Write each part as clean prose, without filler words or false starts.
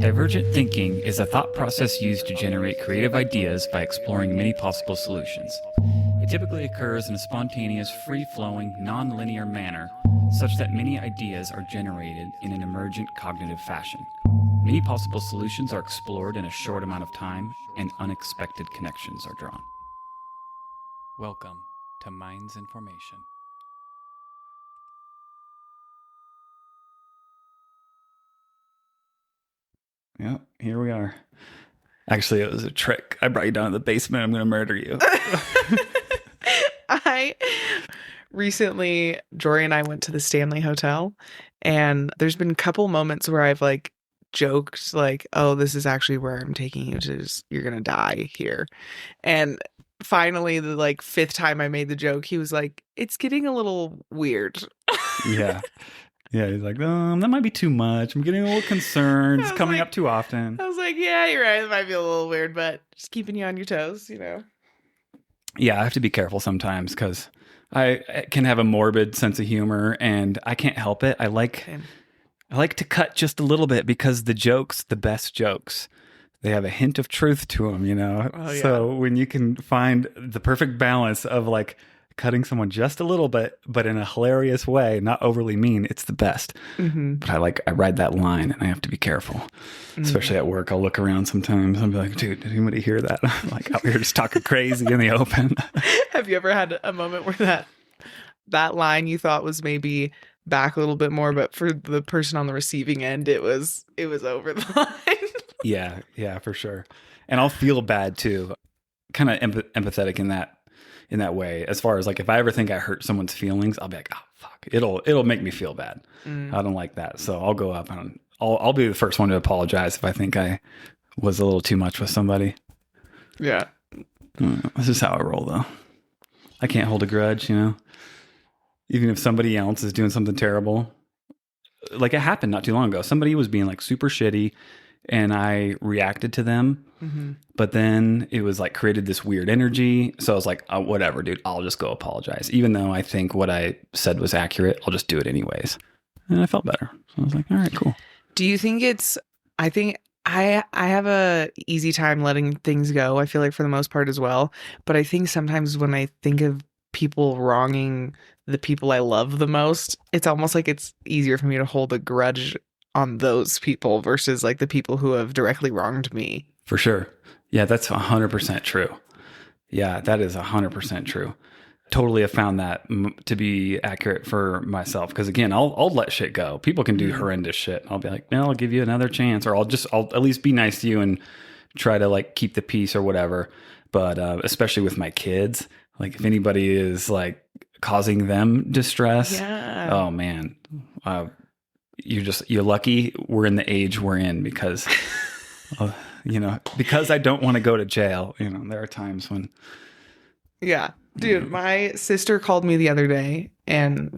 Divergent thinking is a thought process used to generate creative ideas by exploring many possible solutions. It typically occurs in a spontaneous, free-flowing, non-linear manner, such that many ideas are generated in an emergent cognitive fashion. Many possible solutions are explored in a short amount of time, and unexpected connections are drawn. Welcome to Minds in Formation. Yeah, here we are. Actually, it was a trick. I brought you down to the basement. I'm going to murder you. Recently, Jory and I went to the Stanley Hotel, and there's been a couple moments where I've joked oh, this is actually where I'm taking you to. You're going to die here. And finally, the fifth time I made the joke, he was like, it's getting a little weird. Yeah. Yeah, he's like, that might be too much. I'm getting a little concerned. It's coming up too often. I was like, yeah, you're right. It might be a little weird, but just keeping you on your toes, Yeah, I have to be careful sometimes because I can have a morbid sense of humor, and I can't help it. I like to cut just a little bit because the best jokes, they have a hint of truth to them, Oh, yeah. So when you can find the perfect balance of cutting someone just a little bit, but in a hilarious way, not overly mean, it's the best. Mm-hmm. But I ride that line, and I have to be careful, especially at work. I'll look around sometimes and be like, dude, did anybody hear that? I'm out here just talking crazy in the open. Have you ever had a moment where that line you thought was maybe back a little bit more, but for the person on the receiving end, it was over the line? Yeah, for sure. And I'll feel bad too, kind of empathetic in that way. As far as if I ever think I hurt someone's feelings, I'll be like, oh fuck, it'll make me feel bad. I don't like that, so I'll go up and I'll be the first one to apologize if I think I was a little too much with somebody. Yeah, this is how I roll, though. I can't hold a grudge, even if somebody else is doing something terrible. It happened not too long ago. Somebody was being super shitty, and I reacted to them. Mm-hmm. But then it was created this weird energy. So I was like, oh, whatever, dude, I'll just go apologize. Even though I think what I said was accurate, I'll just do it anyways. And I felt better. So I was like, all right, cool. Do you think I think I have a easy time letting things go, I feel like, for the most part as well. But I think sometimes when I think of people wronging the people I love the most, it's almost like it's easier for me to hold a grudge on those people versus the people who have directly wronged me. For sure. Yeah, that's 100% true. Yeah, that is 100% true. Totally have found that to be accurate for myself. Because again, I'll let shit go. People can do horrendous shit. I'll be like, no, I'll give you another chance. Or I'll at least be nice to you and try to keep the peace or whatever. But especially with my kids, if anybody is causing them distress, oh man, you're lucky we're in the age we're in because... because I don't want to go to jail, there are times when. Yeah. Dude, my sister called me the other day, and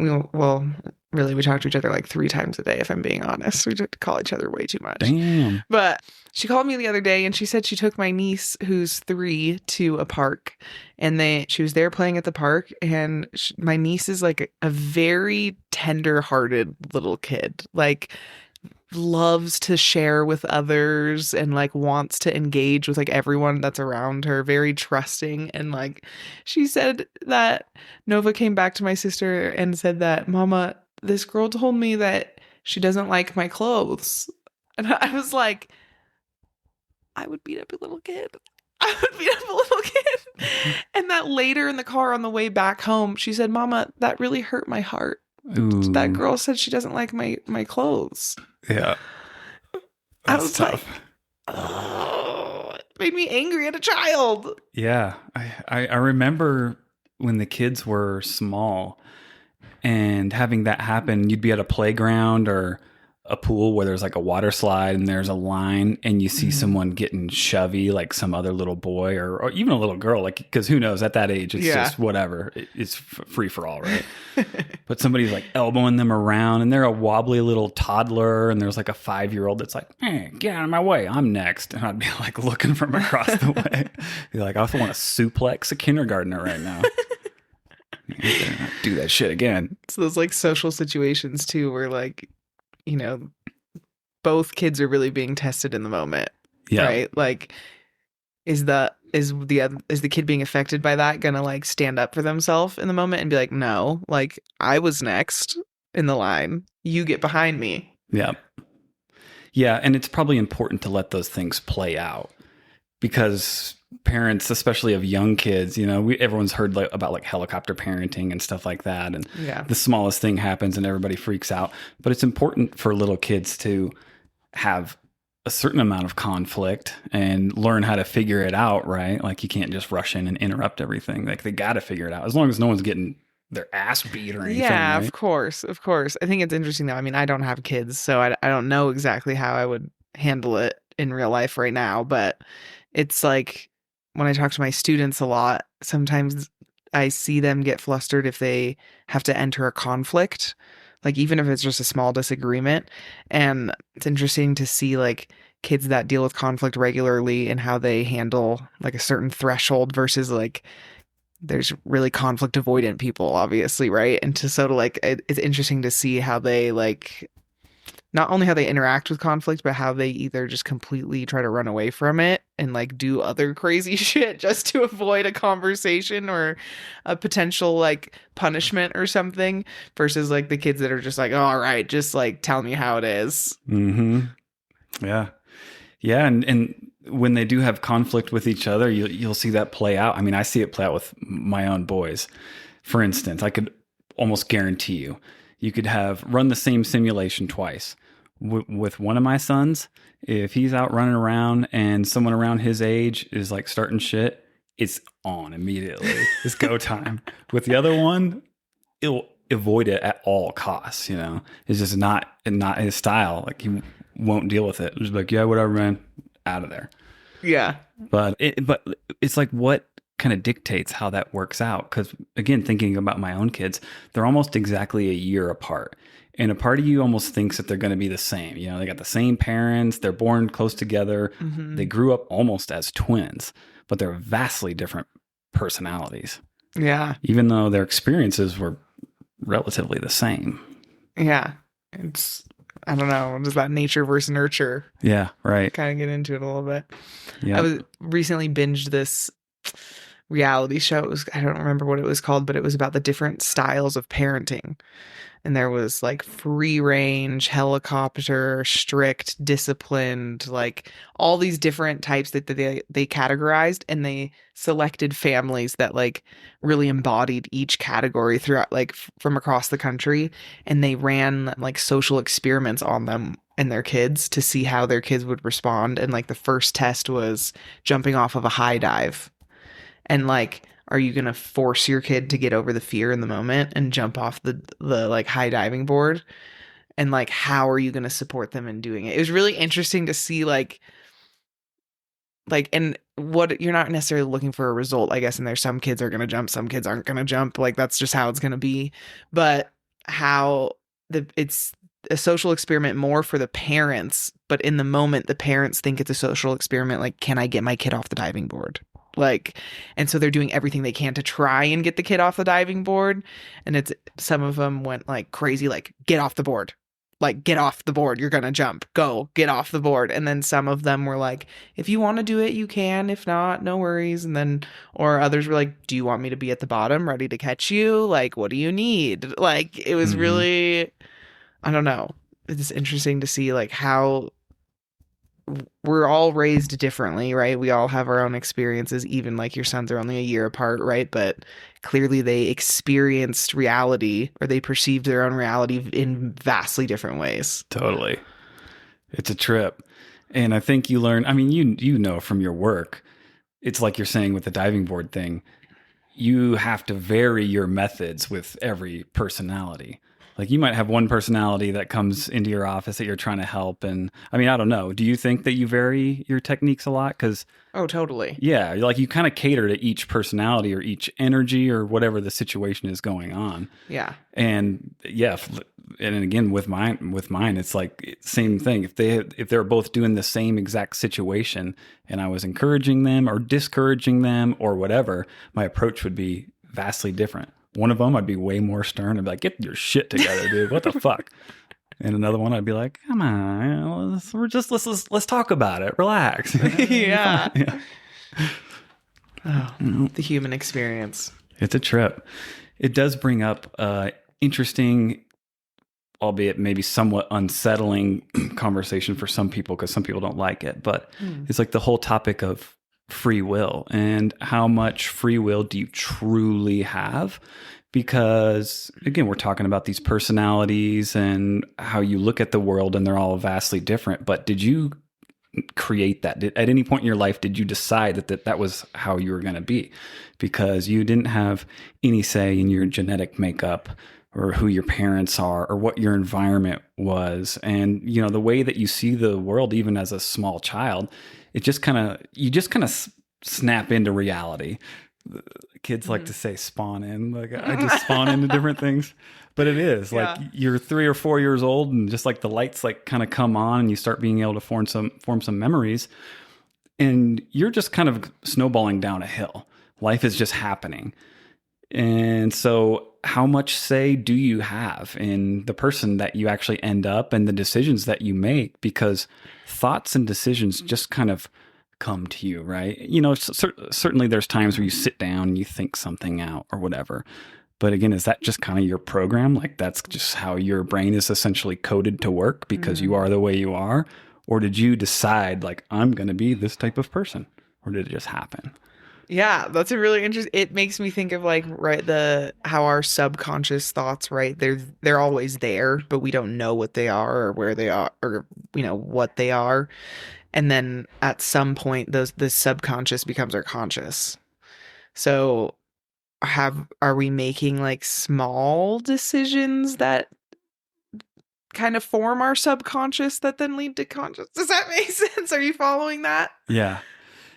really, we talk to each other 3 times a day, if I'm being honest. We call each other way too much. Damn. But she called me the other day, and she said she took my niece, who's 3, to a park, and she was there playing at the park, and my niece is a very tender-hearted little kid. Loves to share with others and wants to engage with everyone that's around her, very trusting. And she said that Nova came back to my sister and said that, Mama, this girl told me that she doesn't like my clothes. And I was like, I would beat up a little kid. And that later in the car on the way back home, she said, Mama, that really hurt my heart. Ooh. That girl said she doesn't like my clothes. Yeah. I was tough. Oh, it made me angry at a child. Yeah. I remember when the kids were small and having that happen. You'd be at a playground or a pool where there's a water slide and there's a line, and you see someone getting shovey, some other little boy or even a little girl, because who knows, at that age, it's just whatever. It's free for all, right? But somebody's elbowing them around, and they're a wobbly little toddler, and there's a 5-year-old that's like, hey, get out of my way, I'm next. And I'd be looking from across the way. Be I want to suplex a kindergartner right now. Do that shit again. It's those social situations too, where both kids are really being tested in the moment. Yeah. Right? Like, is the kid being affected by that gonna like stand up for themselves in the moment and be like, no, like I was next in the line. You get behind me. Yeah. Yeah. And it's probably important to let those things play out because parents, especially of young kids, you know, everyone's heard about like helicopter parenting and stuff like that. And the smallest thing happens and everybody freaks out. But it's important for little kids to have a certain amount of conflict and learn how to figure it out, right? Like you can't just rush in and interrupt everything. Like they got to figure it out as long as no one's getting their ass beat or anything. Yeah, right? Of course. I think it's interesting though. I mean, I don't have kids, so I don't know exactly how I would handle it in real life right now, but it's like when I talk to my students a lot, sometimes I see them get flustered if they have to enter a conflict, like even if it's just a small disagreement. And it's interesting to see like kids that deal with conflict regularly and how they handle like a certain threshold versus like there's really conflict avoidant people, obviously, right? And to sort of like it's interesting to see how they like not only how they interact with conflict, but how they either just completely try to run away from it and like do other crazy shit just to avoid a conversation or a potential like punishment or something versus like the kids that are just like, oh, all right, just like tell me how it is. Mm-hmm. Yeah. Yeah. And when they do have conflict with each other, you'll see that play out. I mean, I see it play out with my own boys. For instance, I could almost guarantee you could have run the same simulation twice. With one of my sons, if he's out running around and someone around his age is like starting shit, it's on immediately. It's go time. With the other one, it'll avoid it at all costs. You know, it's just not his style. Like he won't deal with it. Just like, yeah, whatever, man, out of there. Yeah. But it's like what kind of dictates how that works out. Because again, thinking about my own kids, they're almost exactly a year apart. And a part of you almost thinks that they're going to be the same. You know, they got the same parents. They're born close together. Mm-hmm. They grew up almost as twins, but they're vastly different personalities. Yeah. Even though their experiences were relatively the same. Yeah. It's, I don't know. It's about nature versus nurture. Yeah, right. Kind of get into it a little bit. Yeah. I was recently binged this reality show. I don't remember what it was called, but it was about the different styles of parenting. And there was like free range, helicopter, strict, disciplined, like all these different types that they categorized, and they selected families that like really embodied each category throughout, like from across the country. And they ran like social experiments on them and their kids to see how their kids would respond. And like the first test was jumping off of a high dive. And like, are you going to force your kid to get over the fear in the moment and jump off the like high diving board? And like, how are you going to support them in doing it? It was really interesting to see like, and what you're not necessarily looking for a result, I guess. And there's some kids are going to jump, some kids aren't going to jump. Like that's just how it's going to be. But how it's a social experiment more for the parents, but in the moment, the parents think it's a social experiment. Like, can I get my kid off the diving board? Like, and so they're doing everything they can to try and get the kid off the diving board. And it's, some of them went like crazy, like, get off the board, like, get off the board. You're going to jump, go get off the board. And then some of them were like, if you want to do it, you can, if not, no worries. And then, or others were like, do you want me to be at the bottom ready to catch you? Like, what do you need? Like, it was really, I don't know. It's interesting to see like how we're all raised differently, right? We all have our own experiences, even like your sons are only a year apart, right? But clearly they experienced reality, or they perceived their own reality in vastly different ways. Totally. It's a trip. And I think you learn, I mean, you know from your work, it's like you're saying with the diving board thing, you have to vary your methods with every personality. Like you might have one personality that comes into your office that you're trying to help. And I mean, I don't know. Do you think that you vary your techniques a lot? Because oh, totally. Yeah. Like you kind of cater to each personality or each energy or whatever the situation is going on. Yeah. And yeah. And again, with mine, it's like same thing. If they're both doing the same exact situation and I was encouraging them or discouraging them or whatever, my approach would be vastly different. One of them, I'd be way more stern. I'd be like, get your shit together, dude. What the fuck? And another one, I'd be like, come on, let's talk about it. Relax. Yeah. Yeah. Oh, You know, the human experience. it's a trip. It does bring up interesting, albeit maybe somewhat unsettling conversation for some people, because some people don't like it. But it's like the whole topic of free will, and how much free will do you truly have? Because again, we're talking about these personalities and how you look at the world, and they're all vastly different. But did you create that? At any point in your life, did you decide that was how you were going to be? Because you didn't have any say in your genetic makeup, or who your parents are, or what your environment was. And, you know, the way that you see the world, even as a small child, you just kind of snap into reality. Kids like to say spawn in, like I just spawn into different things. But it is like you're 3 or 4 years old, and just like the lights like kind of come on, and you start being able to form some memories, and you're just kind of snowballing down a hill. Life is just happening. And so how much say do you have in the person that you actually end up, and the decisions that you make? Because thoughts and decisions just kind of come to you, right? You know, certainly there's times where you sit down and you think something out or whatever. But again, is that just kind of your program? Like that's just how your brain is essentially coded to work because you are the way you are? Or did you decide like, I'm going to be this type of person? Or did it just happen? Yeah, that's a really interesting. It makes me think of like how our subconscious thoughts, right? They're always there, but we don't know what they are or where they are or what they are. And then at some point the subconscious becomes our conscious. So are we making like small decisions that kind of form our subconscious that then lead to conscious? Does that make sense? Are you following that? Yeah.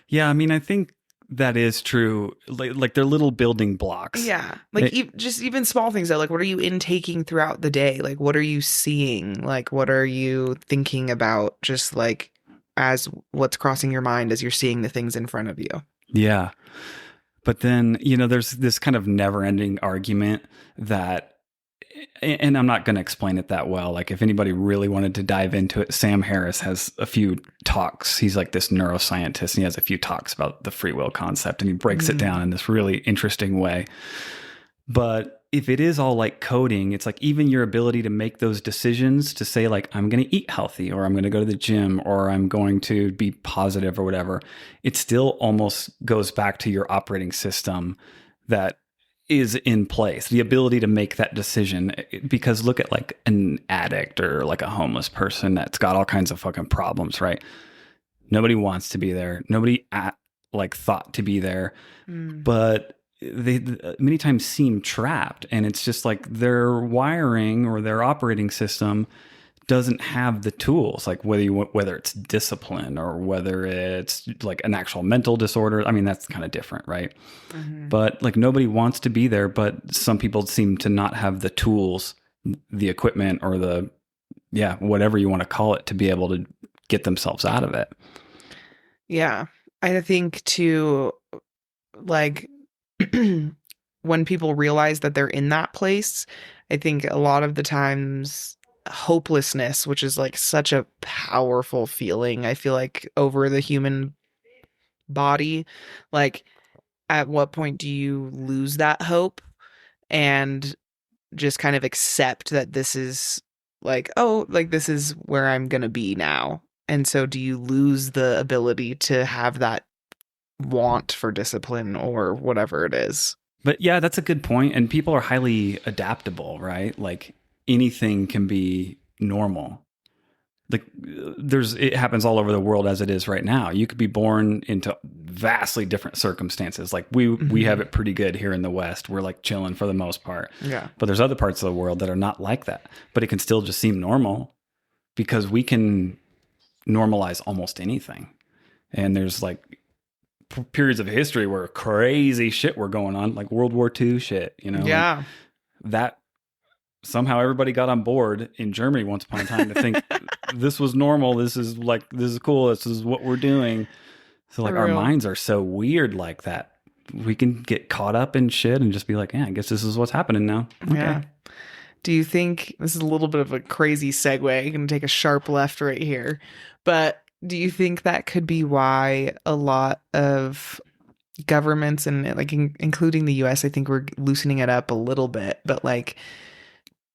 Yeah, I mean, I think that is true. Like they're little building blocks. Yeah. Like just even small things though. Like what are you intaking throughout the day? Like what are you seeing? Like what are you thinking about just like as what's crossing your mind as you're seeing the things in front of you? Yeah. But then, there's this kind of never ending argument that, and I'm not going to explain it that well. Like if anybody really wanted to dive into it, Sam Harris has a few talks. He's like this neuroscientist, and he has a few talks about the free will concept, and he breaks it down in this really interesting way. But if it is all like coding, it's like even your ability to make those decisions to say like, I'm going to eat healthy, or I'm going to go to the gym, or I'm going to be positive or whatever, it still almost goes back to your operating system that is in place, the ability to make that decision. Because look at like an addict or like a homeless person that's got all kinds of fucking problems, right? Nobody wants to be there. Nobody thought to be there, but they many times seem trapped, and it's just like their wiring or their operating system doesn't have the tools, like whether it's discipline or whether it's like an actual mental disorder. I mean, that's kind of different, right? But like nobody wants to be there, but some people seem to not have the tools, the equipment, or whatever you want to call it, to be able to get themselves out of it. Yeah. I think too, like when people realize that they're in that place, I think a lot of the times hopelessness, which is like such a powerful feeling, I feel like, over the human body, like at what point do you lose that hope and just kind of accept that this is like, oh, like this is where I'm gonna be now? And so do you lose the ability to have that want for discipline or whatever it is? But yeah, that's a good point. And people are highly adaptable, right? Like anything can be normal. Like it happens all over the world as it is right now. You could be born into vastly different circumstances. Like we have it pretty good here in the West. We're like chilling for the most part. Yeah. But there's other parts of the world that are not like that. But it can still just seem normal because we can normalize almost anything. And there's like periods of history where crazy shit were going on, like World War II shit, Yeah. like that somehow everybody got on board in Germany once upon a time to think this was normal. This is cool. This is what we're doing. So like our minds are so weird like that. We can get caught up in shit and just be like, yeah, I guess this is what's happening now. Okay. Yeah. Do you think this is a little bit of a crazy segue? I'm going to take a sharp left right here. But do you think that could be why a lot of governments and like including the US, I think we're loosening it up a little bit, but like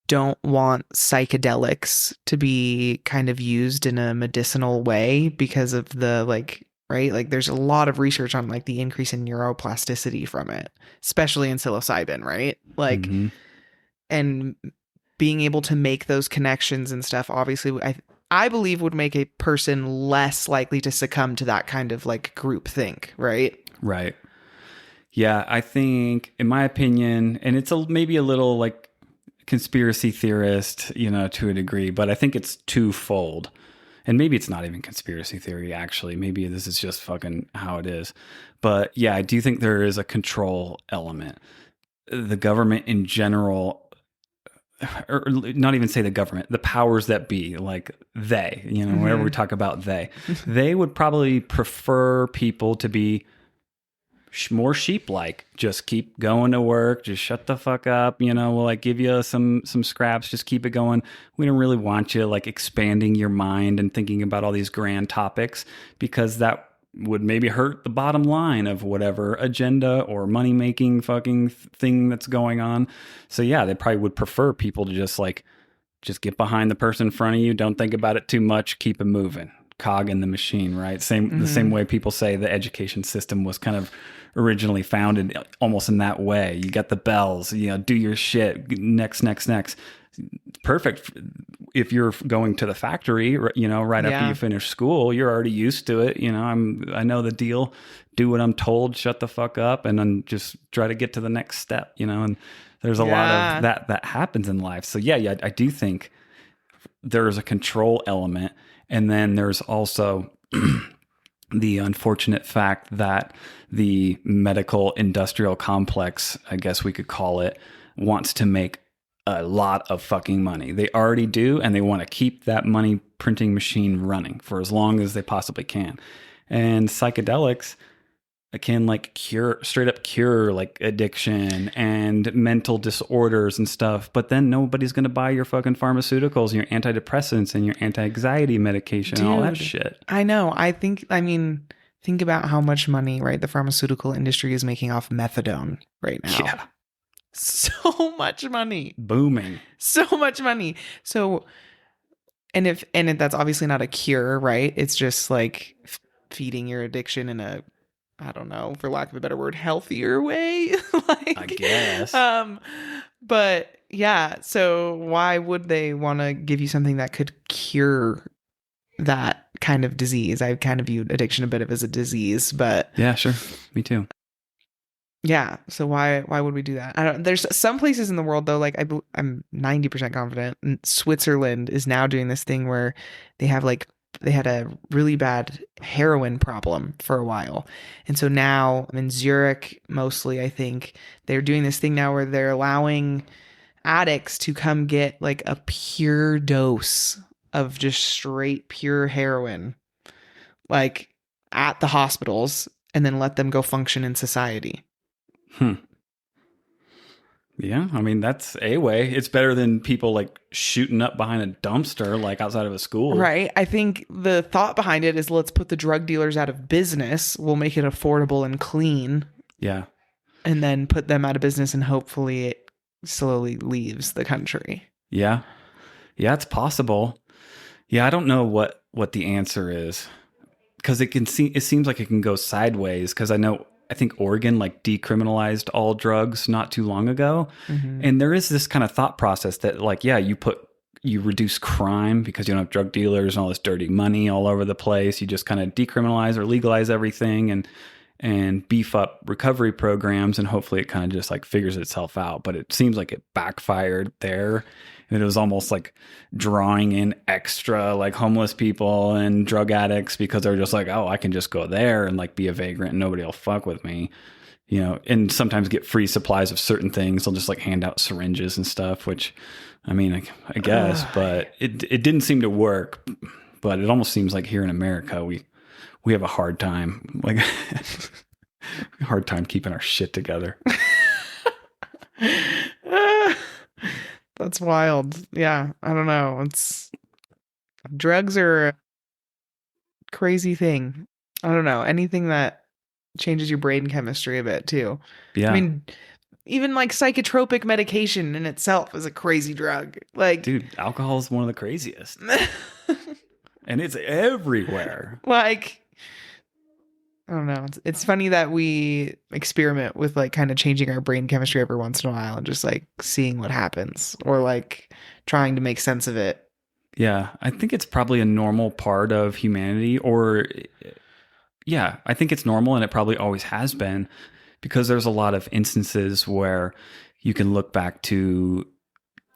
don't want psychedelics to be kind of used in a medicinal way because of the like, right? Like there's a lot of research on like the increase in neuroplasticity from it, especially in psilocybin, right? Like, and being able to make those connections and stuff, obviously, I believe would make a person less likely to succumb to that kind of like group think, right? Right. Yeah, I think, in my opinion, and it's maybe a little like conspiracy theorist, to a degree, but I think it's twofold. And maybe it's not even conspiracy theory, actually. Maybe this is just fucking how it is. But yeah, I do think there is a control element. The government in general, or not even say the government, the powers that be, like they, whenever we talk about they would probably prefer people to be more sheep-like. Just keep going to work. Just shut the fuck up. We'll like give you some scraps. Just keep it going. We don't really want you like expanding your mind and thinking about all these grand topics, because that would maybe hurt the bottom line of whatever agenda or money-making fucking thing that's going on. So yeah, they probably would prefer people to just get behind the person in front of you. Don't think about it too much. Keep it moving. Cog in the machine, right? The same way people say the education system was kind of originally founded almost in that way. You got the bells, do your shit. Next. Perfect if you're going to the factory, right after you finish school. You're already used to it. I know the deal. Do what I'm told. Shut the fuck up, and then just try to get to the next step. And there's a lot of that happens in life. So yeah, I do think there's a control element, and then there's also the unfortunate fact that the medical industrial complex, I guess we could call it, wants to make a lot of fucking money. They already do, and they want to keep that money printing machine running for as long as they possibly can. And psychedelics can like straight up cure like addiction and mental disorders and stuff, but then nobody's going to buy your fucking pharmaceuticals, your antidepressants and your anti-anxiety medication and all that shit. I know. Think about how much money, right, the pharmaceutical industry is making off methadone right now. Yeah. So much money. Booming. So much money. So, and that's obviously not a cure, right? It's just like feeding your addiction in a, I don't know, for lack of a better word, healthier way. I guess. But yeah, so why would they want to give you something that could cure that kind of disease? I kind of viewed addiction a bit of as a disease, but yeah, sure. Me too. Yeah. So why would we do that? There's some places in the world though, like I'm 90% confident Switzerland is now doing this thing where they had a really bad heroin problem for a while. And so now in Zurich, mostly, I think they're doing this thing now where they're allowing addicts to come get like a pure dose of just straight pure heroin, like at the hospitals, and then let them go function in society. Yeah, I mean, that's a way. It's better than people like shooting up behind a dumpster like outside of a school. Right. I think the thought behind it is let's put the drug dealers out of business. We'll make it affordable and clean. Yeah. And then put them out of business, and hopefully it slowly leaves the country. Yeah. Yeah, it's possible. Yeah, I don't know what the answer is, because it seems like it can go sideways, because I think Oregon like decriminalized all drugs not too long ago. Mm-hmm. And there is this kind of thought process that like, yeah, you reduce crime because you don't have drug dealers and all this dirty money all over the place. You just kind of decriminalize or legalize everything and beef up recovery programs, and hopefully it kind of just like figures itself out. But it seems like it backfired there. And it was almost like drawing in extra like homeless people and drug addicts, because they're just like, oh, I can just go there and like be a vagrant and nobody will fuck with me, and sometimes get free supplies of certain things. They'll just like hand out syringes and stuff, which I mean, I guess, but it didn't seem to work. But it almost seems like here in America, we have a hard time, like hard time keeping our shit together. That's wild. Yeah, I don't know. Drugs are a crazy thing. I don't know. Anything that changes your brain chemistry a bit too. I Yeah. mean, even like psychotropic medication in itself is a crazy drug. Like, Dude, alcohol is one of the craziest. And it's everywhere. like, I don't know. It's funny that we experiment with like kind of changing our brain chemistry every once in a while and just like seeing what happens or like trying to make sense of it. Yeah, I think it's probably a normal part of humanity, or yeah, I think it's normal and it probably always has been, because there's a lot of instances where you can look back to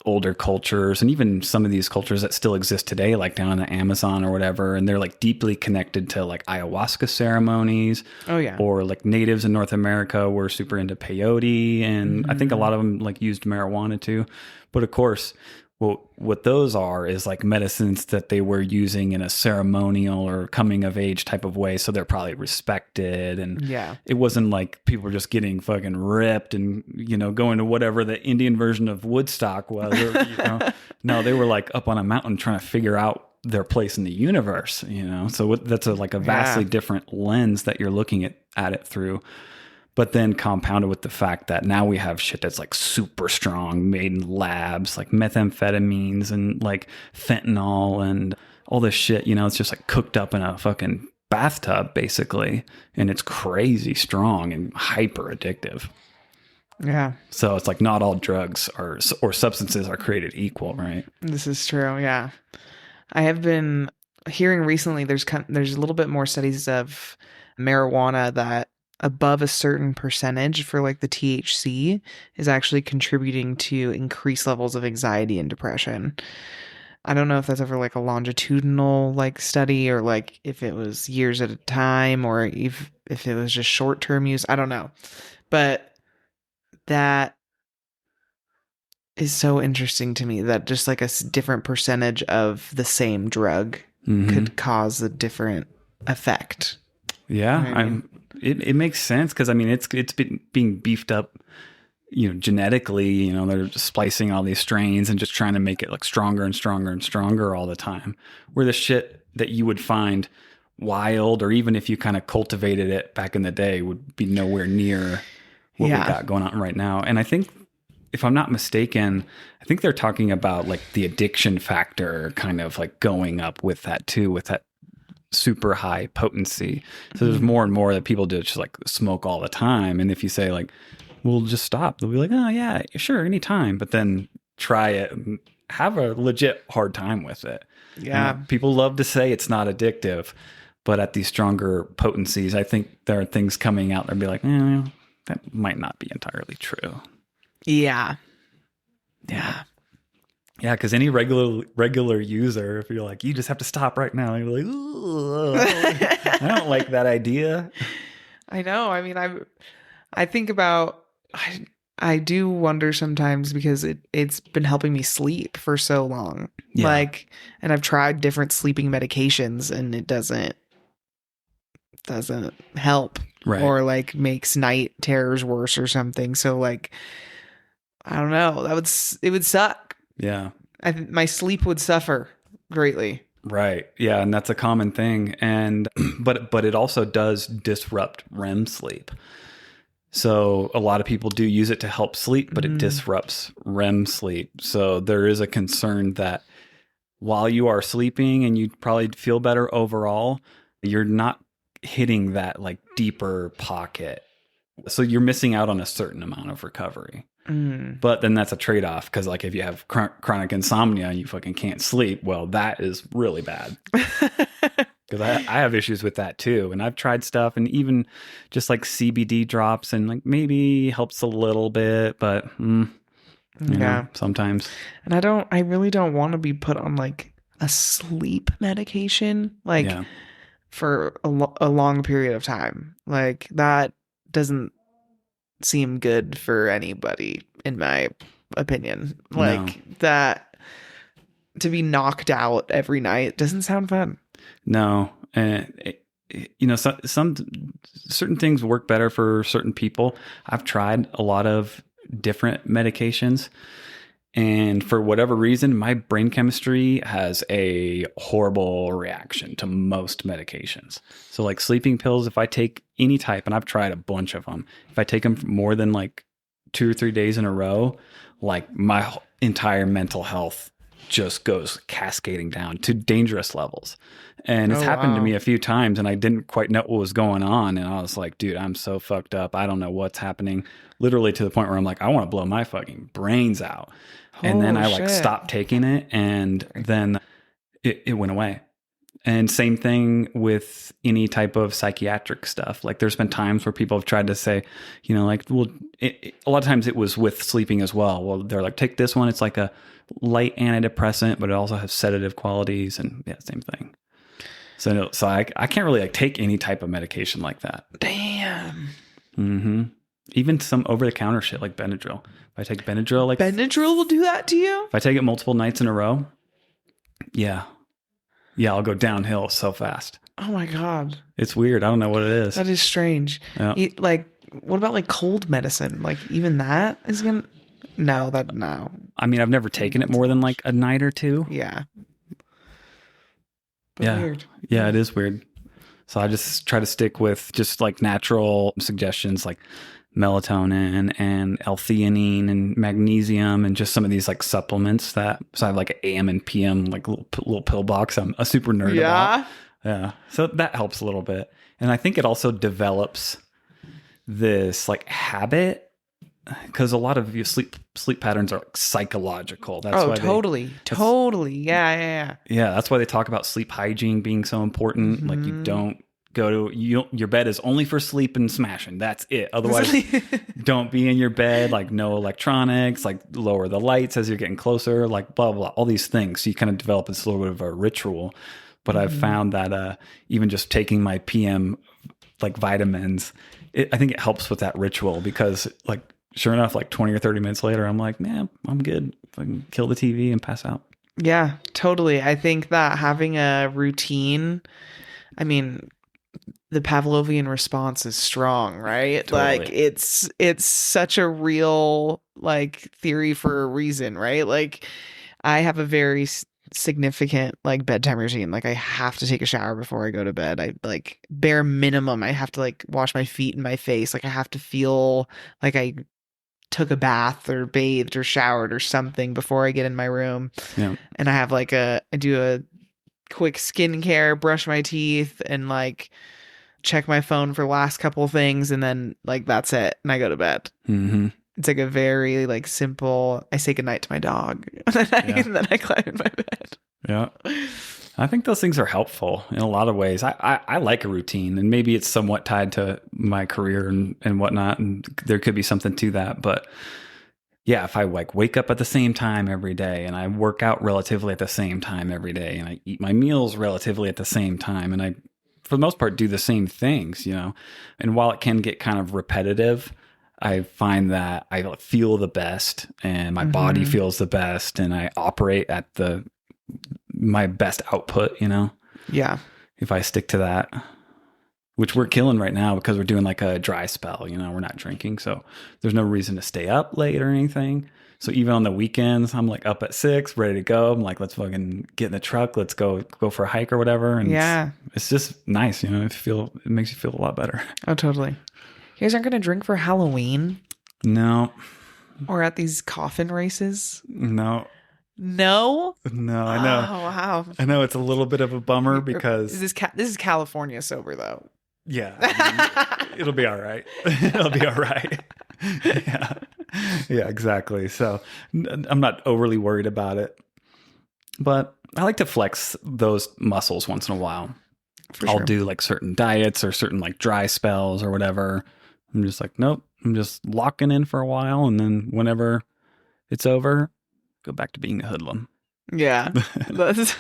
older cultures and even some of these cultures that still exist today, like down in the Amazon or whatever, and they're like deeply connected to like ayahuasca ceremonies. Oh yeah. Or like natives in North America were super into peyote, and I think a lot of them like used marijuana too. But of course, well, what those are is like medicines that they were using in a ceremonial or coming of age type of way. So they're probably respected. And Yeah. it wasn't like people were just getting fucking ripped and, you know, going to whatever the Indian version of Woodstock was. Or, you know. No, they were like up on a mountain trying to figure out their place in the universe, you know? So that's like a vastly different lens that you're looking at it through. But then compounded with the fact that now we have shit that's like super strong, made in labs, like methamphetamines and like fentanyl and all this shit, you know, it's just like cooked up in a fucking bathtub basically. And it's crazy strong and hyper addictive. Yeah. So it's like not all drugs or substances are created equal, right? This is true. Yeah. I have been hearing recently there's a little bit more studies of marijuana that above a certain percentage for like the THC is actually contributing to increased levels of anxiety and depression. I don't know if that's ever like a longitudinal like study or like if it was years at a time or if it was just short-term use. I don't know. But that is so interesting to me that just like a different percentage of the same drug could cause a different effect. Yeah, You know what I mean? It makes sense because I mean it's been being beefed up, you know, genetically. You know, they're just splicing all these strains and just trying to make it like stronger and stronger and stronger all the time. Where the shit that you would find wild, or even if you kind of cultivated it back in the day, would be nowhere near what we got going on right now. And I think, if I'm not mistaken, I think they're talking about like the addiction factor kind of like going up with that too, with that super high potency. So there's more and more that people just like smoke all the time. And if you say like, we'll just stop, they'll be like, oh yeah, sure, anytime. But then try it and have a legit hard time with it. Yeah. And people love to say it's not addictive, but at these stronger potencies, I think there are things coming out that be like, that might not be entirely true. Yeah. Yeah. Yeah, because any regular user, if you're like, you just have to stop right now, you're like, ooh, I don't like that idea. I know. I mean, I think about, I do wonder sometimes because it's been helping me sleep for so long. Yeah. Like, and I've tried different sleeping medications and it doesn't help. Right. Or like makes night terrors worse or something. So like, I don't know. It would suck. Yeah. I think my sleep would suffer greatly. Right. Yeah, and that's a common thing. And but it also does disrupt REM sleep. So a lot of people do use it to help sleep, but it disrupts REM sleep. So there is a concern that while you are sleeping and you probably feel better overall, you're not hitting that like deeper pocket. So you're missing out on a certain amount of recovery. But then that's a trade-off because like if you have chronic insomnia and you fucking can't sleep, well, that is really bad. Because I have issues with that too. And I've tried stuff and even just like CBD drops and like maybe helps a little bit, but you know, sometimes. And I really don't want to be put on like a sleep medication like for a long period of time. Like that doesn't seem good for anybody, in my opinion. Like that to be knocked out every night doesn't sound fun. No, and you know, some certain things work better for certain people. I've tried a lot of different medications, And for whatever reason, my brain chemistry has a horrible reaction to most medications. So like sleeping pills, if I take any type, and I've tried a bunch of them, if I take them for more than like 2 or 3 days in a row, like my entire mental health just goes cascading down to dangerous levels. And it's happened to me a few times, and I didn't quite know what was going on. And I was like, dude, I'm so fucked up. I don't know what's happening. Literally to the point where I'm like, I want to blow my fucking brains out. And then I like stopped taking it, and then it went away. And same thing with any type of psychiatric stuff. Like there's been times where people have tried to say, you know, like, well, a lot of times it was with sleeping as well. Well, they're like, take this one. It's like a light antidepressant, but it also has sedative qualities, and yeah, same thing. So I can't really like take any type of medication like that. Damn. Mm-hmm. Even some over-the-counter shit like Benadryl. If I take Benadryl, like Benadryl will do that to you? If I take it multiple nights in a row, yeah, I'll go downhill so fast. Oh my God. It's weird. I don't know what it is. That is strange. Yeah. Like, what about like cold medicine? Like even that is gonna... No. I mean, I've never taken it more than like a night or two. Yeah. But yeah. Weird. Yeah, it is weird. So I just try to stick with just like natural suggestions like melatonin and L-theanine and magnesium and just some of these like supplements that, so I have like an AM and PM, like little pill box I'm a super nerd about. Yeah. So that helps a little bit. And I think it also develops this like habit, because a lot of your sleep patterns are like psychological. That's why totally. Yeah. Yeah, that's why they talk about sleep hygiene being so important. Mm-hmm. Like you don't go to your bed is only for sleep and smashing. That's it. Otherwise, don't be in your bed. Like no electronics. Like lower the lights as you're getting closer. Like blah blah. All these things. So you kind of develop this little bit of a ritual. But I've found that even just taking my PM like vitamins, I think it helps with that ritual, because like. Sure enough, like 20 or 30 minutes later, I'm like, man, I'm good. I can kill the TV and pass out. Yeah, totally. I think that having a routine, I mean, the Pavlovian response is strong, right? Totally. Like it's such a real like theory for a reason, right? Like I have a very significant like bedtime routine. Like I have to take a shower before I go to bed. I like bare minimum, I have to like wash my feet and my face. Like I have to feel like I took a bath or bathed or showered or something before I get in my room. Yeah. And I have like I do a quick skincare, brush my teeth, and like check my phone for the last couple of things, and then like that's it, and I go to bed. Mm-hmm. It's like a very like simple, I say goodnight to my dog, and then I climb in my bed. Yeah. I think those things are helpful in a lot of ways. I like a routine, and maybe it's somewhat tied to my career and whatnot, and there could be something to that. But yeah, if I like wake up at the same time every day, and I work out relatively at the same time every day, and I eat my meals relatively at the same time, and I, for the most part, do the same things, you know, and while it can get kind of repetitive, I find that I feel the best, and my body feels the best, and I operate at my best output, you know? Yeah. If I stick to that, which we're killing right now because we're doing like a dry spell, you know, we're not drinking. So there's no reason to stay up late or anything. So even on the weekends, I'm like up at 6, ready to go. I'm like, let's fucking get in the truck. Let's go for a hike or whatever. And yeah, it's just nice, you know, it makes you feel a lot better. Oh, totally. You guys aren't going to drink for Halloween? No. Or at these coffin races? No. No, I know. Oh, wow. I know it's a little bit of a bummer because this is California sober though. Yeah, I mean, it'll be all right. It'll be all right. Yeah, exactly. So I'm not overly worried about it, but I like to flex those muscles once in a while. I'll do like certain diets or certain like dry spells or whatever. I'm just like, nope. I'm just locking in for a while, and then whenever it's over, go back to being a hoodlum. Yeah, that's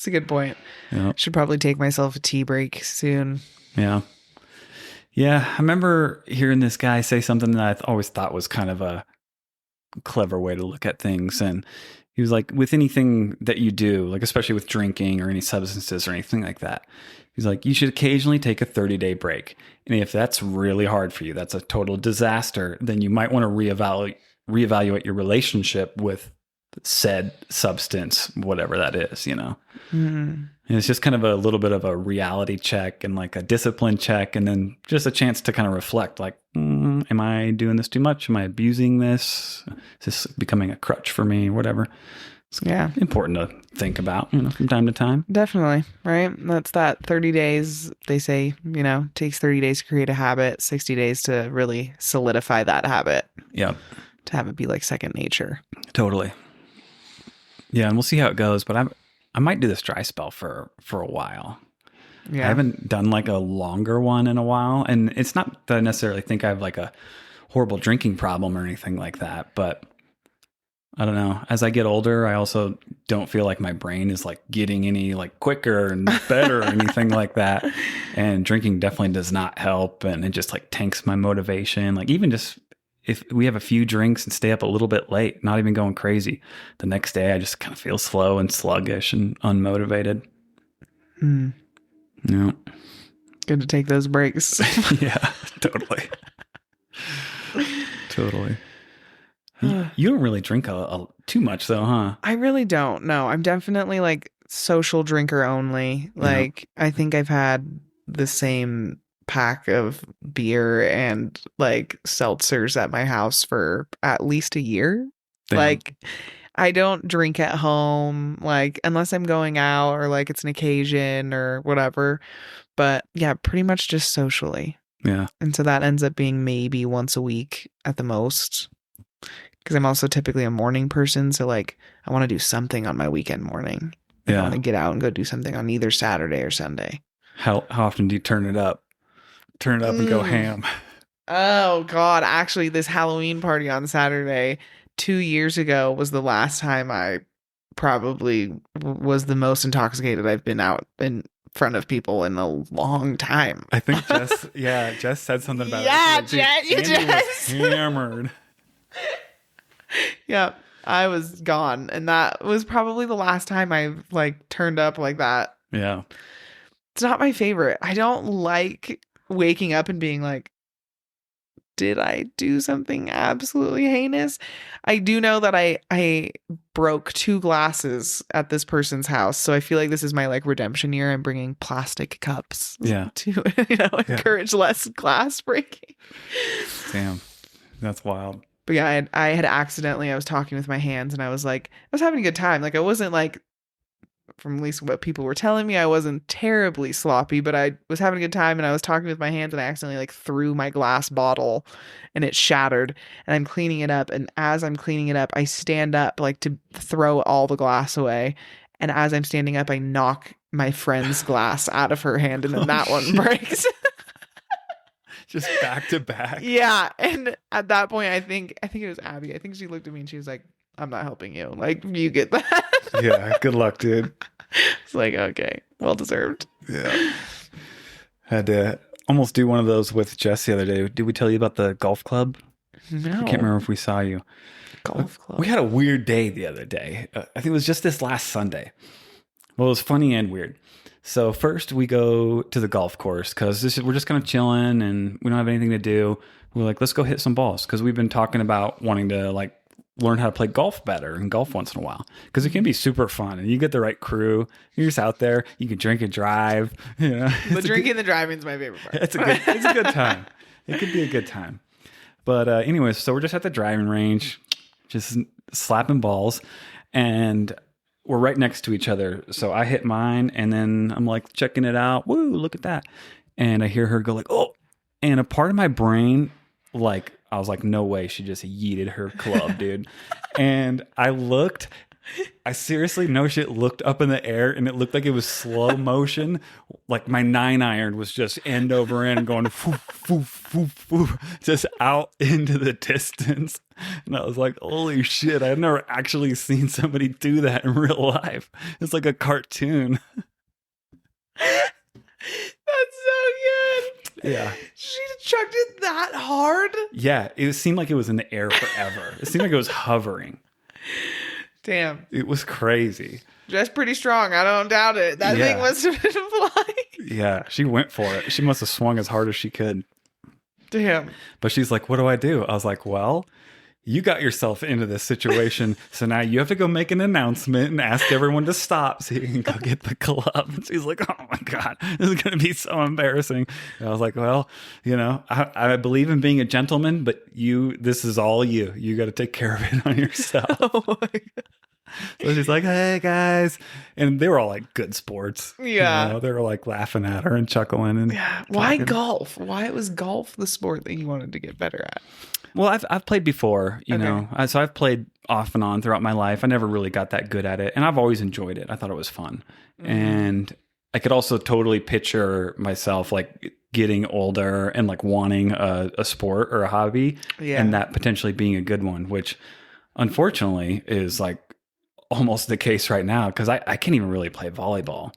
a good point. Yeah. Should probably take myself a tea break soon. Yeah. I remember hearing this guy say something that I always thought was kind of a clever way to look at things. And he was like, with anything that you do, like especially with drinking or any substances or anything like that, he's like, you should occasionally take a 30-day break. And if that's really hard for you, that's a total disaster, then you might want to reevaluate your relationship with said substance, whatever that is, And it's just kind of a little bit of a reality check and like a discipline check, and then just a chance to kind of reflect, like, am I doing this too much? Am I abusing this? Is this becoming a crutch for me? Whatever. It's important to think about, from time to time. Definitely, right? That's that 30 days, they say, takes 30 days to create a habit, 60 days to really solidify that habit. Yep. To have it be like second nature. Totally. Yeah, and we'll see how it goes, but I might do this dry spell for a while. Yeah. I haven't done like a longer one in a while, and it's not that I necessarily think I have like a horrible drinking problem or anything like that, but I don't know. As I get older, I also don't feel like my brain is like getting any like quicker and better or anything like that. And drinking definitely does not help, and it just like tanks my motivation. Like even just if we have a few drinks and stay up a little bit late, not even going crazy, the next day I just kind of feel slow and sluggish and unmotivated. Yeah. Good to take those breaks. Yeah, totally. Totally. You don't really drink too much though, huh? I really don't. No, I'm definitely like social drinker only. Like I think I've had the same pack of beer and like seltzers at my house for at least a year. Damn. Like I don't drink at home, like unless I'm going out or like it's an occasion or whatever. But yeah, pretty much just socially. Yeah. And so that ends up being maybe once a week at the most. Because I'm also typically a morning person. So like I want to do something on my weekend morning. I want to get out and go do something on either Saturday or Sunday. How often do you turn it up? Turn it up and go ham. Oh, God. Actually, this Halloween party on Saturday 2 years ago was the last time I probably was the most intoxicated I've been out in front of people in a long time. I think Jess said something about it. Yeah, Jess. Hammered. Yeah, I was gone. And that was probably the last time I like turned up like that. Yeah. It's not my favorite. I don't like waking up and being like, did I do something absolutely heinous? I do know that I broke 2 glasses at this person's house. So I feel like this is my like redemption year. I'm bringing plastic cups to, encourage less glass breaking. Damn. That's wild. But yeah, I had accidentally, I was talking with my hands and I was like, I was having a good time. Like I wasn't like, from at least what people were telling me, I wasn't terribly sloppy, but I was having a good time and I was talking with my hands and I accidentally like threw my glass bottle and it shattered and I'm cleaning it up. And as I'm cleaning it up, I stand up like to throw all the glass away. And as I'm standing up, I knock my friend's glass out of her hand and then that one breaks. Just back to back. Yeah. And at that point, I think it was Abby. I think she looked at me and she was like, I'm not helping you. Like, you get that. Yeah. Good luck, dude. It's like, okay, well deserved. Yeah. Had to almost do one of those with Jess the other day. Did we tell you about the golf club? No. I can't remember if we saw you. Golf club. We had a weird day the other day. I think it was just this last Sunday. Well, it was funny and weird. So first we go to the golf course because we're just kind of chilling and we don't have anything to do. We're like, let's go hit some balls because we've been talking about wanting to like learn how to play golf better and golf once in a while because it can be super fun and you get the right crew. You're just out there. You can drink and drive. The drinking and the driving is my favorite part. It's a good time. It could be a good time. But anyways, so we're just at the driving range, just slapping balls, and we're right next to each other. So I hit mine and then I'm like checking it out. Woo, look at that. And I hear her go like, oh, and a part of my brain, like, I was like, no way. She just yeeted her club, dude. And I seriously, no shit, looked up in the air and it looked like it was slow motion. Like my 9-iron was just end over end going foof, foof, foof, foof, just out into the distance. And I was like, holy shit, I've never actually seen somebody do that in real life. It's like a cartoon. That's so good. Yeah. She chucked it that hard? Yeah. It seemed like it was in the air forever. It seemed like it was hovering. Damn. It was crazy. Just pretty strong. I don't doubt it. That thing must have been flying. Yeah. She went for it. She must have swung as hard as she could. Damn. But she's like, what do I do? I was like, well, you got yourself into this situation. So now you have to go make an announcement and ask everyone to stop so you can go get the club. And she's like, oh my God, this is going to be so embarrassing. And I was like, well, I believe in being a gentleman, but this is all you. You got to take care of it on yourself. Oh my God. So she's like, hey guys. And they were all like good sports. Yeah. They were like laughing at her and chuckling. And why golf? Why was golf the sport that you wanted to get better at? Well, I've played before, so I've played off and on throughout my life. I never really got that good at it, and I've always enjoyed it. I thought it was fun. And I could also totally picture myself like getting older and like wanting a sport or a hobby, and that potentially being a good one, which unfortunately is like almost the case right now because I can't even really play volleyball.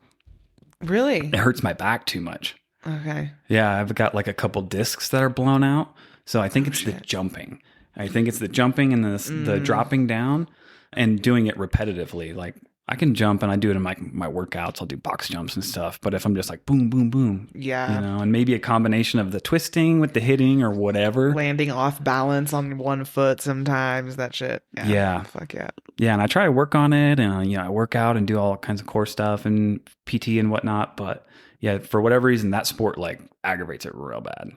Really? It hurts my back too much. Okay. Yeah, I've got like a couple discs that are blown out. So I think it's the jumping. I think it's the jumping and the dropping down and doing it repetitively. Like I can jump and I do it in my workouts. I'll do box jumps and stuff. But if I'm just like boom, boom, boom, and maybe a combination of the twisting with the hitting or whatever. Landing off balance on one foot sometimes, that shit. Yeah. Fuck yeah. Yeah, and I try to work on it and, I work out and do all kinds of core stuff and PT and whatnot. But yeah, for whatever reason, that sport like aggravates it real bad.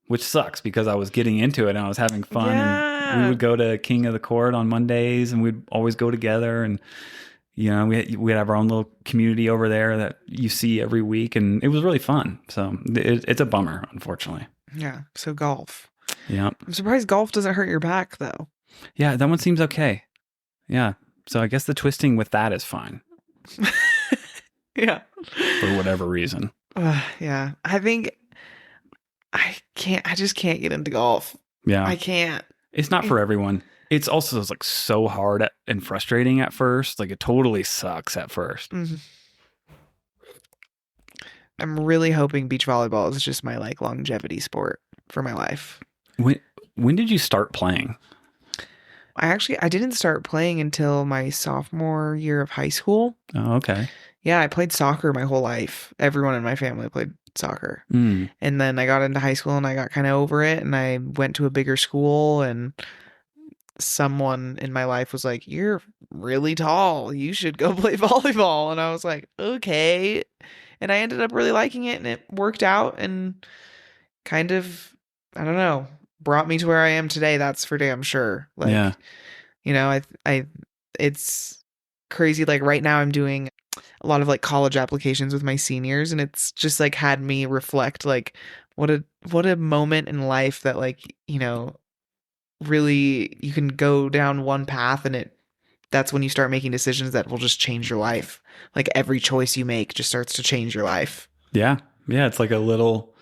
Which sucks because I was getting into it and I was having fun. Yeah. And we would go to King of the Court on Mondays and we'd always go together. And, we'd have our own little community over there that you see every week. And it was really fun. So it's a bummer, unfortunately. Yeah. So golf. Yeah. I'm surprised golf doesn't hurt your back, though. Yeah, that one seems okay. Yeah. So I guess the twisting with that is fine. Yeah. For whatever reason. Yeah. I think I just can't get into golf. Yeah. I can't. It's not for everyone. It's also like so hard and frustrating at first. Like it totally sucks at first. Mm-hmm. I'm really hoping beach volleyball is just my like longevity sport for my life. When did you start playing? I didn't start playing until my sophomore year of high school. Oh, okay. Yeah, I played soccer my whole life. Everyone in my family played soccer. And then I got into high school and I got kind of over it and I went to a bigger school and someone in my life was like, you're really tall. You should go play volleyball. And I was like, okay. And I ended up really liking it and it worked out and kind of, I don't know, brought me to where I am today. That's for damn sure. Like, yeah. It's crazy. Like right now I'm doing a lot of like college applications with my seniors and it's just like had me reflect like what a moment in life that like, really you can go down one path and that's when you start making decisions that will just change your life. Like every choice you make just starts to change your life. Yeah. Yeah. It's like a little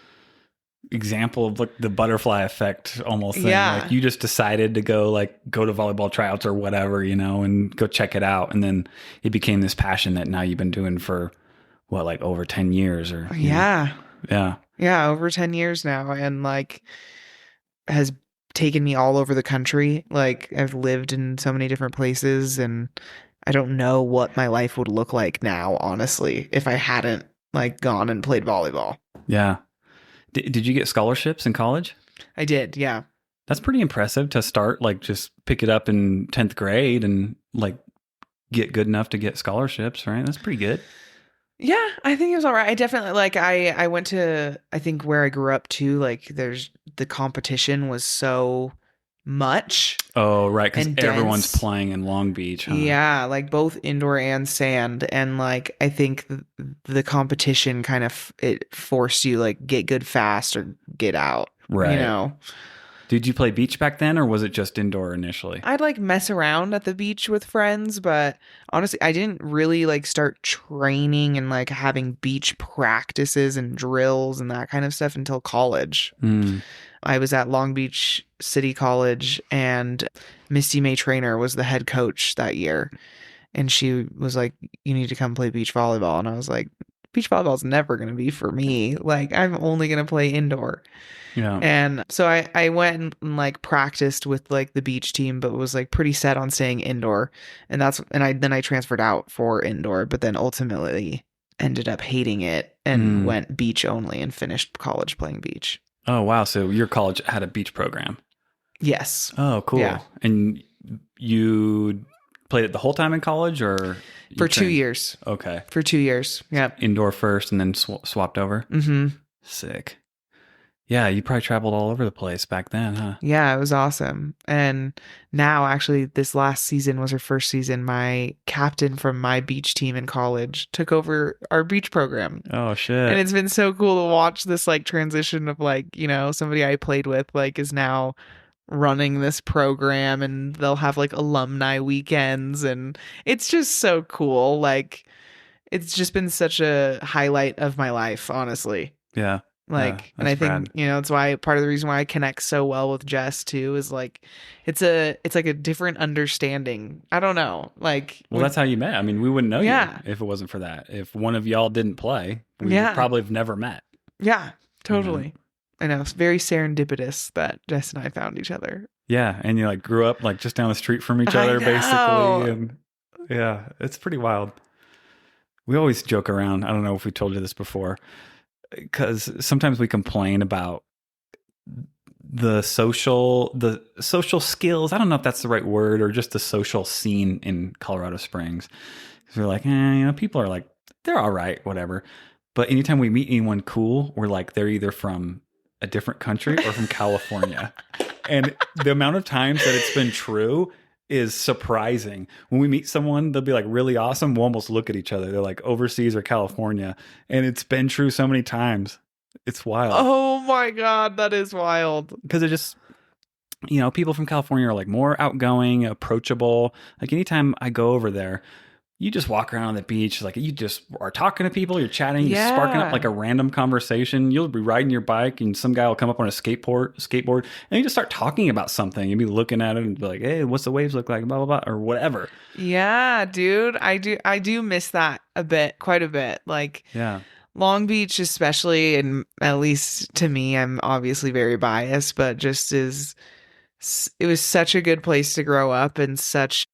example of like the butterfly effect almost thing. Yeah. Like you just decided to go to volleyball tryouts or whatever, and go check it out. And then it became this passion that now you've been doing for like over 10 years or. Yeah. Yeah. Yeah. Over 10 years now. And like has taken me all over the country. Like I've lived in so many different places and I don't know what my life would look like now, honestly, if I hadn't like gone and played volleyball. Yeah. Did you get scholarships in college? I did, yeah. That's pretty impressive to start, like just pick it up in 10th grade and like get good enough to get scholarships, right? That's pretty good. Yeah, I think it was all right. I definitely like I went to, I think where I grew up too, like the competition was so much. Oh, right, because everyone's playing in Long Beach. Huh? Yeah, like both indoor and sand. And like I think the competition kind of it forced you like get good fast or get out. Right. Did you play beach back then or was it just indoor initially? I'd like mess around at the beach with friends, but honestly, I didn't really like start training and like having beach practices and drills and that kind of stuff until college. I was at Long Beach City College and Misty May Trainer was the head coach that year. And she was like, you need to come play beach volleyball. And I was like, beach volleyball is never going to be for me. Like I'm only going to play indoor. Yeah. And so I went and like practiced with like the beach team, but was like pretty set on staying indoor. And I transferred out for indoor, but then ultimately ended up hating it and went beach only and finished college playing beach. Oh, wow. So your college had a beach program. Yes. Oh, Yeah. cool. And you played it the whole time in college, or you For 2 trained? years. Okay. For 2 years. Yep. Indoor first and then swapped over? Mm-hmm. Sick. Yeah, you probably traveled all over the place back then, huh? Yeah, it was awesome. And now, actually, this last season was her first season. My captain from my beach team in college took over our beach program. Oh, And shit. it's been so cool to watch this like transition of like, somebody I played with like is now running this program, and they'll have like alumni weekends, and it's just so cool. Like, it's just been such a highlight of my life, honestly. Yeah. Yeah, Like, and I that's think, rad. it's why part of the reason why I connect so well with Jess too is like it's like a different understanding. I don't know. Like, Well, that's how you met. I mean, we wouldn't know you yeah. if it wasn't for that. If one of y'all didn't play, we would Yeah. probably have never met. Yeah, You know? totally. I know. It's very serendipitous that Jess and I found each other. Yeah, and you like grew up like just down the street from each I other, basically, know. and yeah, it's pretty wild. We always joke around. I don't know if we told you this before, because sometimes we complain about the social skills. I don't know if that's the right word, or just the social scene in Colorado Springs. Because we're like, people are like, they're all right, whatever. But anytime we meet anyone cool, we're like, they're either from a different country or from California. And the amount of times that it's been true is surprising. When we meet someone, they'll be like really awesome. We'll almost look at each other. They're like overseas or California. And it's been true so many times. It's wild. Oh my God, that is wild. Because it just, people from California are like more outgoing, approachable. Like anytime I go over there, you just walk around on the beach, like you just are talking to people, you're chatting, you're sparking up Yeah. like a random conversation. You'll be riding your bike and some guy will come up on a skateboard and you just start talking about something. You'll be looking at it and be like, hey, what's the waves look like? Blah, blah, blah, or whatever. Yeah, dude. I do miss that a bit, quite a bit. Like, Yeah. Long Beach, especially, and at least to me, I'm obviously very biased, but just it was such a good place to grow up, and such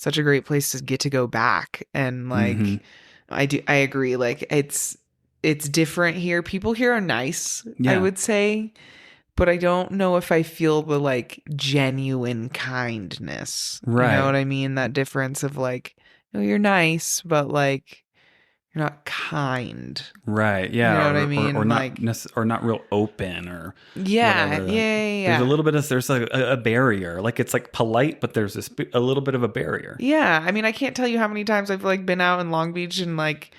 a great place to get to go back. And like, Mhm. I agree. Like, it's different here. People here are nice, I Yeah. would say, but I don't know if I feel the like genuine kindness. You Right. know what I mean? That difference of like, you're nice, but like, you're not kind. Right. You Yeah. know what I Or mean? not Like, or not real open or yeah, whatever. yeah, Like, yeah, there's a yeah. little bit of there's like a barrier. Like it's like polite, but there's a little bit of a barrier. Yeah, I mean, I can't tell you how many times I've like been out in Long Beach and like,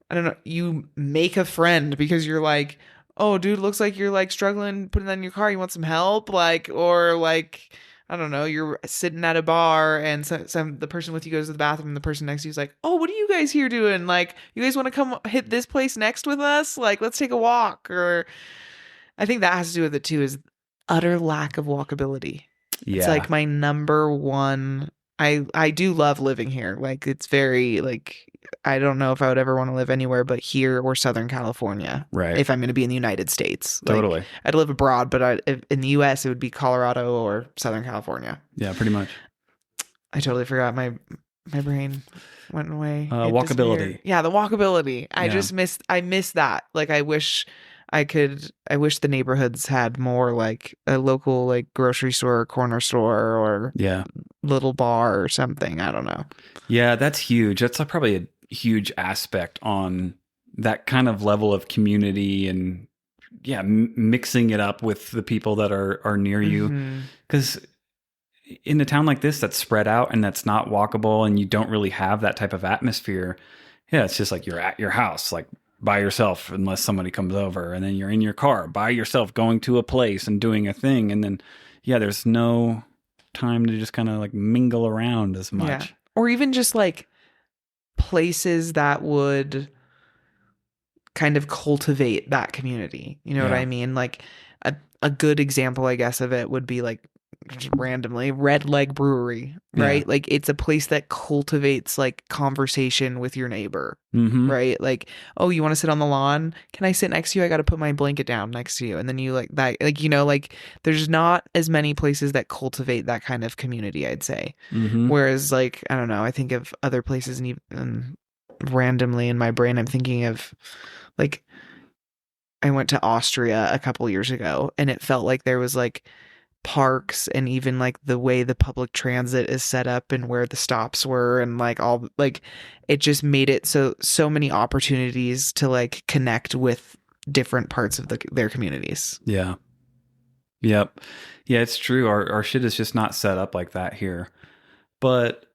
I don't know, you make a friend because you're like, oh, dude, looks like you're like struggling putting that in your car. You want some help? Like, or like, I don't know, you're sitting at a bar and the person with you goes to the bathroom and the person next to you is like, oh, what are you guys here doing? Like, you guys want to come hit this place next with us? Like, let's take a walk. Or I think that has to do with it too, is utter lack of walkability. It's Yeah. like my number one. I do love living here. Like, it's very like, I don't know if I would ever want to live anywhere but here or Southern California. Right. If I'm going to be in the United States. Like, Totally. I'd live abroad, but in the US it would be Colorado or Southern California. Yeah, pretty much. I totally forgot, my brain went away. It Walkability. disappeared. Yeah, the walkability. I Yeah. just miss that. Like, I wish the neighborhoods had more like a local like grocery store or corner store or Yeah. little bar or something. I don't know. Yeah, that's huge. That's probably a huge aspect on that kind of level of community and yeah, mixing it up with the people that are near you. Mhm. Because in a town like this that's spread out and that's not walkable and you don't really have that type of atmosphere, yeah, it's just like you're at your house, like by yourself, unless somebody comes over, and then you're in your car by yourself going to a place and doing a thing. And then, yeah, there's no time to just kind of like mingle around as much. Yeah. Or even just like places that would kind of cultivate that community. You know what Yeah. I mean? Like a good example, I guess, of it would be like just randomly Red Leg Brewery, right? Yeah. Like, it's a place that cultivates like conversation with your neighbor, Mm-hmm. right? Like, oh, you want to sit on the lawn? Can I sit next to you? I got to put my blanket down next to you. And then you like that, like, like there's not as many places that cultivate that kind of community, I'd say. Mm-hmm. Whereas, like, I don't know, I think of other places, and even randomly in my brain, I'm thinking of like, I went to Austria a couple years ago and it felt like there was like parks and even like the way the public transit is set up and where the stops were and like all like it just made it so many opportunities to like connect with different parts of their communities. Yeah. Yep. Yeah, it's true. Our shit is just not set up like that here. But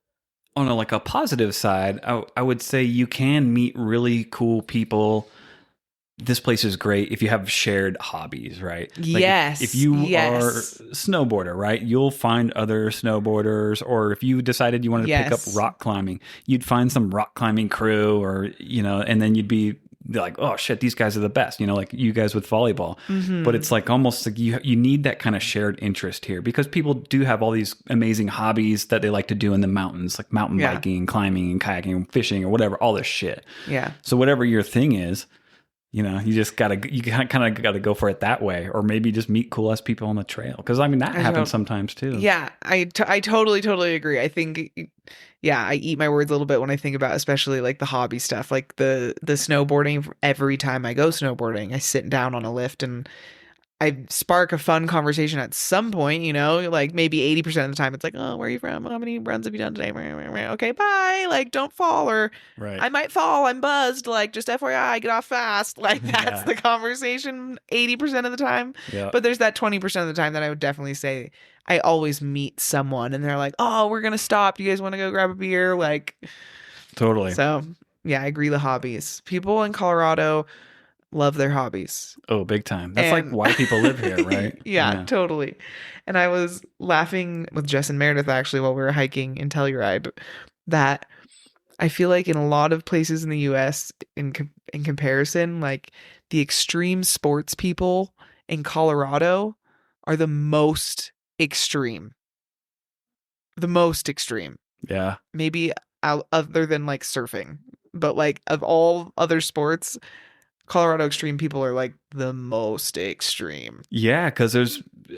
on a positive side, I would say you can meet really cool people. This place is great if you have shared hobbies, right? Like Yes. if you are yes. a snowboarder, right? You'll find other snowboarders, or if you decided you wanted to pick up Yes. rock climbing, you'd find some rock climbing crew, or and then you'd be like, oh shit, these guys are the best, like you guys with volleyball. Mm-hmm. But it's like almost like you need that kind of shared interest here, because people do have all these amazing hobbies that they like to do in the mountains, like mountain Yeah. biking, climbing, and kayaking, and fishing, or whatever, all this shit. Yeah. So whatever your thing is, you kind of gotta go for it that way, or maybe just meet cool ass people on the trail. Because I mean that happens sometimes too. Yeah, I totally agree. I think, yeah, I eat my words a little bit when I think about especially like the hobby stuff, like the snowboarding. Every time I go snowboarding, I sit down on a lift and I spark a fun conversation at some point, like maybe 80% of the time it's like, oh, where are you from? How many runs have you done today? Okay, bye. Like, don't fall, or Right. I might fall. I'm buzzed. Like, just FYI, get off fast. Like, that's Yeah. the conversation 80% of the time. Yeah. But there's that 20% of the time that I would definitely say I always meet someone and they're like, oh, we're going to stop. Do you guys want to go grab a beer? Like, Totally. so yeah, I agree. The hobbies. People in Colorado love their hobbies. Oh, big time. That's like why people live here, right? Yeah, totally. And I was laughing with Jess and Meredith actually while we were hiking in Telluride that I feel like in a lot of places in the US in comparison, like the extreme sports people in Colorado are the most extreme. The most extreme. Yeah. Maybe other than like surfing, but like of all other sports, Colorado extreme people are like the most extreme. Yeah, because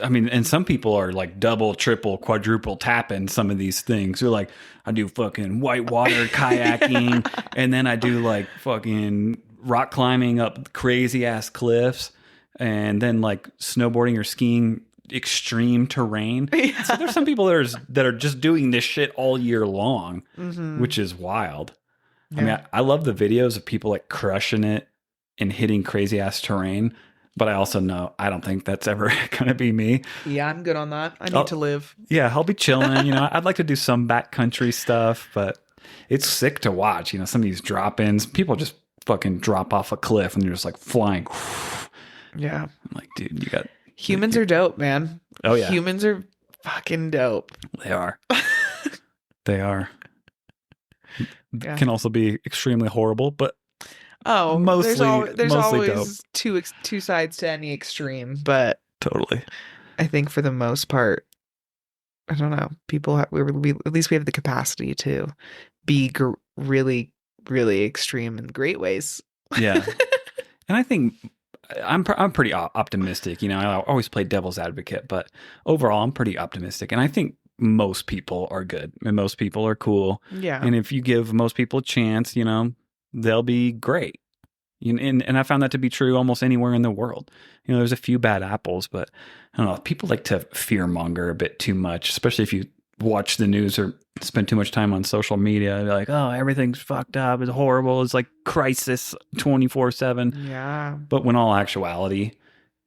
and some people are like double, triple, quadruple tapping some of these things. They're like, I do fucking whitewater kayaking, and then I do like fucking rock climbing up crazy ass cliffs, and then like snowboarding or skiing extreme terrain. Yeah. So there's some people that are just doing this shit all year long, Mm-hmm. which is wild. Yeah. I mean, I love the videos of people like crushing it and hitting crazy ass terrain, but I also know I don't think that's ever gonna be me. Yeah, I'm good on that. I need to live. Yeah, I'll be chilling. I'd like to do some backcountry stuff, but it's sick to watch. Some of these drop-ins, people just fucking drop off a cliff and they're just like flying. Yeah, I'm like, dude, you got humans are dope, man. Oh yeah, humans are fucking dope. They are. They are. Yeah. Can also be extremely horrible, but there's mostly always two sides to any extreme, but totally. I think for the most part, I don't know. People at least we have the capacity to be really, really extreme in great ways. Yeah, and I think I'm pretty optimistic. I always play devil's advocate, but overall, I'm pretty optimistic, and I think most people are good and most people are cool. Yeah, and if you give most people a chance, they'll be great. And I found that to be true almost anywhere in the world. There's a few bad apples, but I don't know. People like to fearmonger a bit too much, especially if you watch the news or spend too much time on social media. They're like, oh, everything's fucked up. It's horrible. It's like crisis 24/7. Yeah. But when all actuality,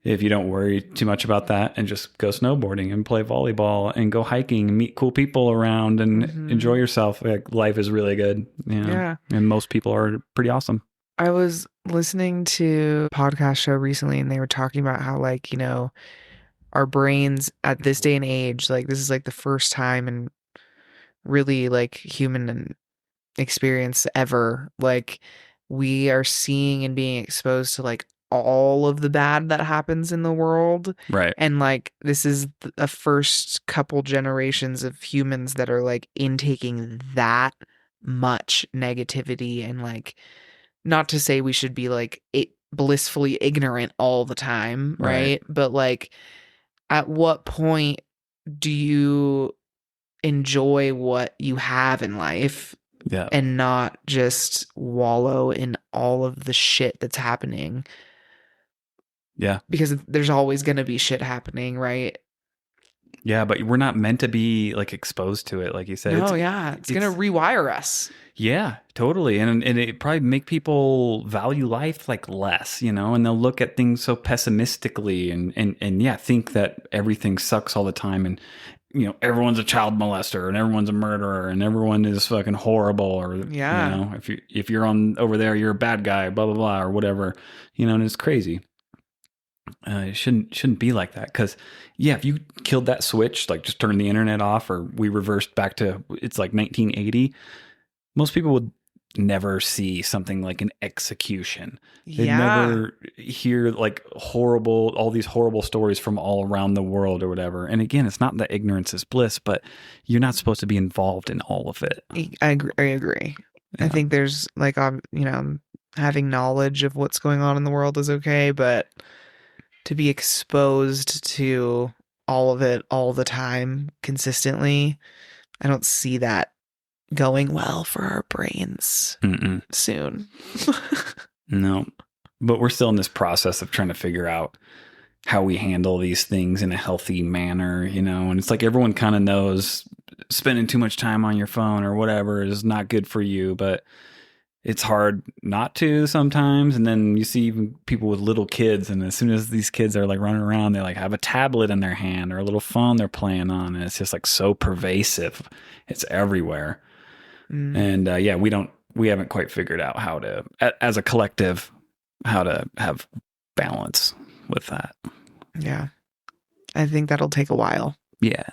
if you don't worry too much about that and just go snowboarding and play volleyball and go hiking and meet cool people around and enjoy yourself, like, life is really good. Yeah. And most people are pretty awesome. I was listening to a podcast show recently and they were talking about how our brains at this day and age, like this is like the first time in really like human experience ever, like we are seeing and being exposed to like all of the bad that happens in the world. Right. And like this is the first couple generations of humans that are like intaking that much negativity, and like, not to say we should be like blissfully ignorant all the time, right? But like, at what point do you enjoy what you have in life? Yeah. And not just wallow in all of the shit that's happening? Yeah. Because there's always going to be shit happening, right? Yeah, but we're not meant to be like exposed to it, like you said. No, yeah. It's going to rewire us. Yeah, totally. And it probably make people value life like less, and they'll look at things so pessimistically and yeah, think that everything sucks all the time and everyone's a child molester and everyone's a murderer and everyone is fucking horrible or Yeah. if you're on over there, you're a bad guy, blah blah blah or whatever, and it's crazy. It shouldn't be like that because yeah, if you killed that switch, like just turned the internet off or we reversed back to it's like 1980, most people would never see something like an execution. They'd never hear like all these horrible stories from all around the world or whatever. And again, it's not that ignorance is bliss, but you're not supposed to be involved in all of it. I agree. Yeah. I think there's like, having knowledge of what's going on in the world is okay, but to be exposed to all of it all the time consistently, I don't see that going well for our brains soon. No, but we're still in this process of trying to figure out how we handle these things in a healthy manner, and it's like everyone kind of knows spending too much time on your phone or whatever is not good for you, but it's hard not to sometimes. And then you see even people with little kids, and as soon as these kids are like running around, they like have a tablet in their hand or a little phone they're playing on, and it's just like so pervasive. It's everywhere. And yeah, we haven't quite figured out how to, as a collective, how to have balance with that. Yeah. I think that'll take a while. Yeah.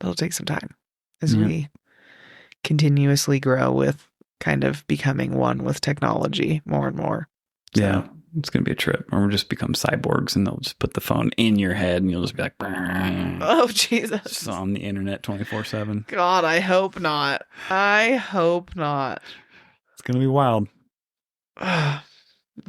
It'll take some time as we continuously grow with kind of becoming one with technology more and more. So. Yeah. It's going to be a trip, or we'll just become cyborgs and they'll just put the phone in your head and you'll just be like, oh, Jesus. Just on the internet 24/7. God, I hope not. I hope not. It's going to be wild. We'll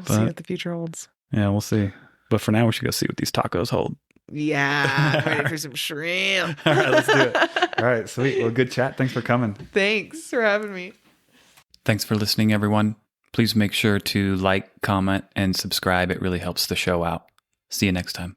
see what the future holds. Yeah, we'll see. But for now, we should go see what these tacos hold. Yeah, I'm ready for some shrimp. All right, let's do it. All right, sweet. Well, good chat. Thanks for coming. Thanks for having me. Thanks for listening, everyone. Please make sure to like, comment, and subscribe. It really helps the show out. See you next time.